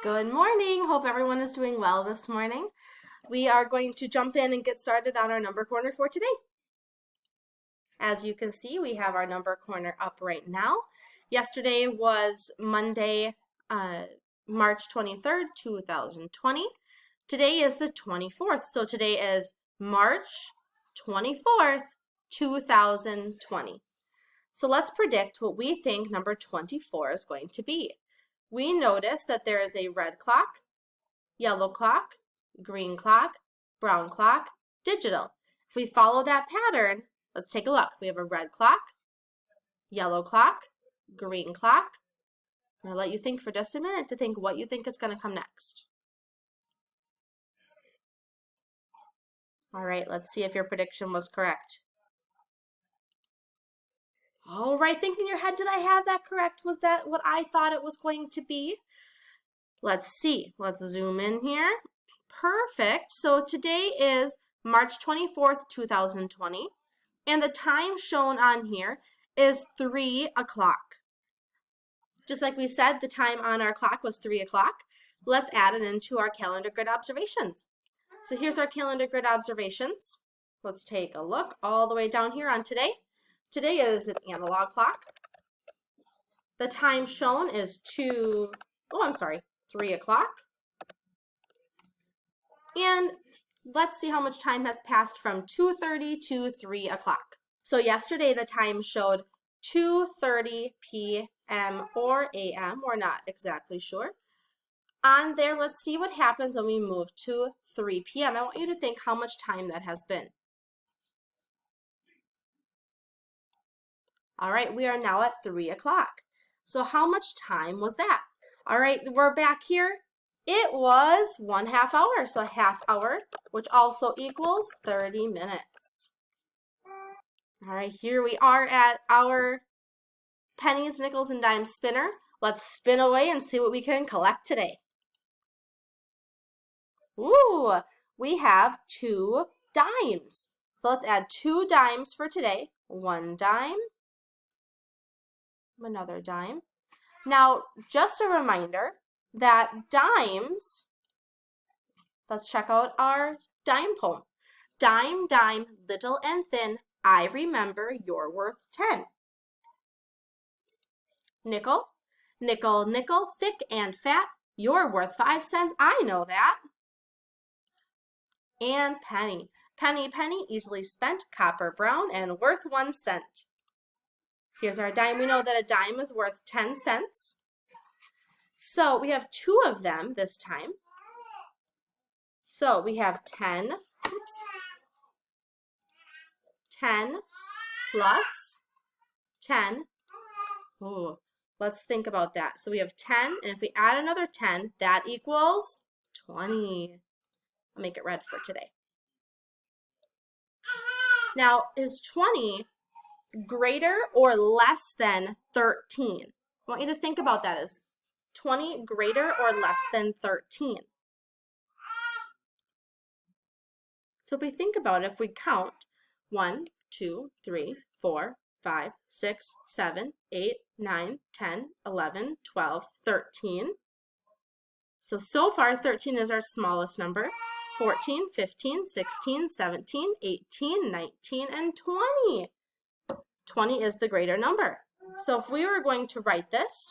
Good morning. Hope everyone is doing well this morning. We are going to jump in and get started on our number corner for today. As you can see, we have our number corner up right now. Yesterday was Monday, March 23rd, 2020. Today is the 24th, so today is March 24th, 2020. So let's predict what we think number 24 is going to be. We notice that there is a red clock, yellow clock, green clock, brown clock, digital. If we follow that pattern, let's take a look. We have a red clock, yellow clock, green clock. I'm going to let you think for just a minute to think what you think is going to come next. All right, let's see if your prediction was correct. All right, think in your head, did I have that correct? Was that what I thought it was going to be? Let's see. Let's zoom in here. Perfect. So today is March 24th, 2020, and the time shown on here is 3 o'clock. Just like we said, the time on our clock was 3 o'clock. Let's add it into our calendar grid observations. So here's our calendar grid observations. Let's take a look all the way down here on today. Today is an analog clock. The time shown is 3 o'clock. And let's see how much time has passed from 2:30 to 3 o'clock. So yesterday the time showed 2:30 p.m. or a.m. We're not exactly sure. On there, let's see what happens when we move to 3 p.m. I want you to think how much time that has been. All right, we are now at 3 o'clock. So how much time was that? All right, we're back here. It was 1/2 hour, so a half hour, which also equals 30 minutes. All right, here we are at our pennies, nickels, and dimes spinner. Let's spin away and see what we can collect today. Ooh, we have 2 dimes. So let's add 2 dimes for today. 1 dime. Another dime. Now, just a reminder that dimes, let's check out our dime poem. Dime, dime, little and thin, I remember you're worth 10. Nickel, nickel, nickel, thick and fat, you're worth 5 cents, I know that. And penny, penny, penny, easily spent, copper brown and worth 1 cent. Here's our dime. We know that a dime is worth 10 cents. So we have 2 of them this time. So we have 10 plus 10. Ooh, let's think about that. So we have 10, and if we add another 10, that equals 20. I'll make it red for today. Now, is 20 greater or less than 13? I want you to think about that. Is 20 greater or less than 13? So if we think about it, if we count 1, 2, 3, 4, 5, 6, 7, 8, 9, 10, 11, 12, 13. So far 13 is our smallest number. 14, 15, 16, 17, 18, 19, and 20. 20 is the greater number. So if we were going to write this,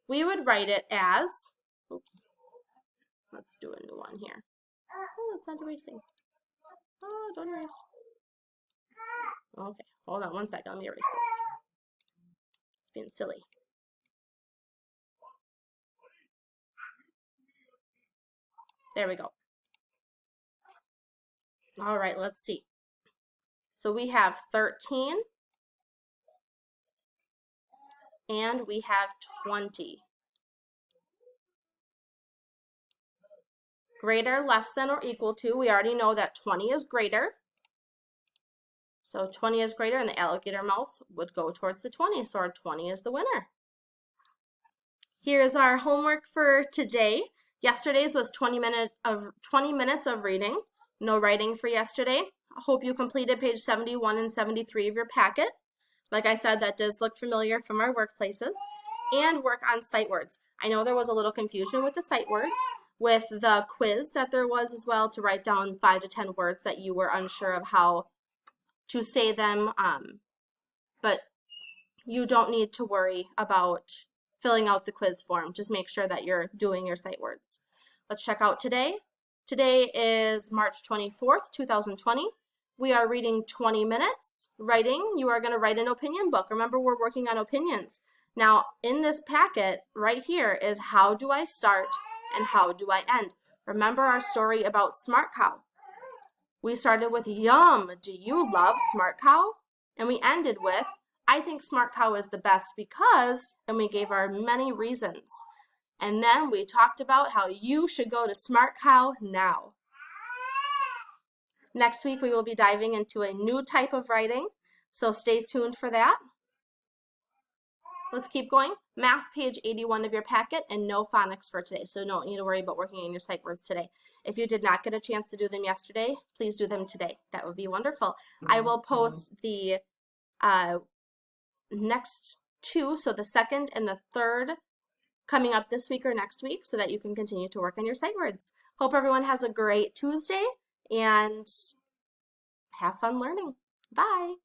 we would write it as, let's do a new one here. Oh, it's not erasing. Oh, don't erase. Okay, hold on 1 second. Let me erase this. It's being silly. There we go. All right, let's see. So we have 13. And we have 20. Greater, less than, or equal to. We already know that 20 is greater. So 20 is greater, and the alligator mouth would go towards the 20. So our 20 is the winner. Here's our homework for today. Yesterday's was 20 minutes of reading. No writing for yesterday. I hope you completed page 71 and 73 of your packet. Like I said, that does look familiar from our workplaces. And work on sight words. I know there was a little confusion with the sight words, with the quiz that there was as well, to write down 5 to 10 words that you were unsure of how to say them, but you don't need to worry about filling out the quiz form. Just make sure that you're doing your sight words. Let's check out today. Today is March 24th, 2020. We are reading 20 minutes. Writing, you are going to write an opinion book. Remember, we're working on opinions. Now, in this packet right here is how do I start and how do I end. Remember our story about Smart Cow. We started with, yum, do you love Smart Cow? And we ended with, I think Smart Cow is the best because, and we gave our many reasons. And then we talked about how you should go to Smart Cow now. Next week, we will be diving into a new type of writing, so stay tuned for that. Let's keep going. Math, page 81 of your packet, and no phonics for today, so don't need to worry about working on your sight words today. If you did not get a chance to do them yesterday, please do them today. That would be wonderful. I will post the next two, so the second and the third, coming up this week or next week, so that you can continue to work on your sight words. Hope everyone has a great Tuesday, and have fun learning. Bye.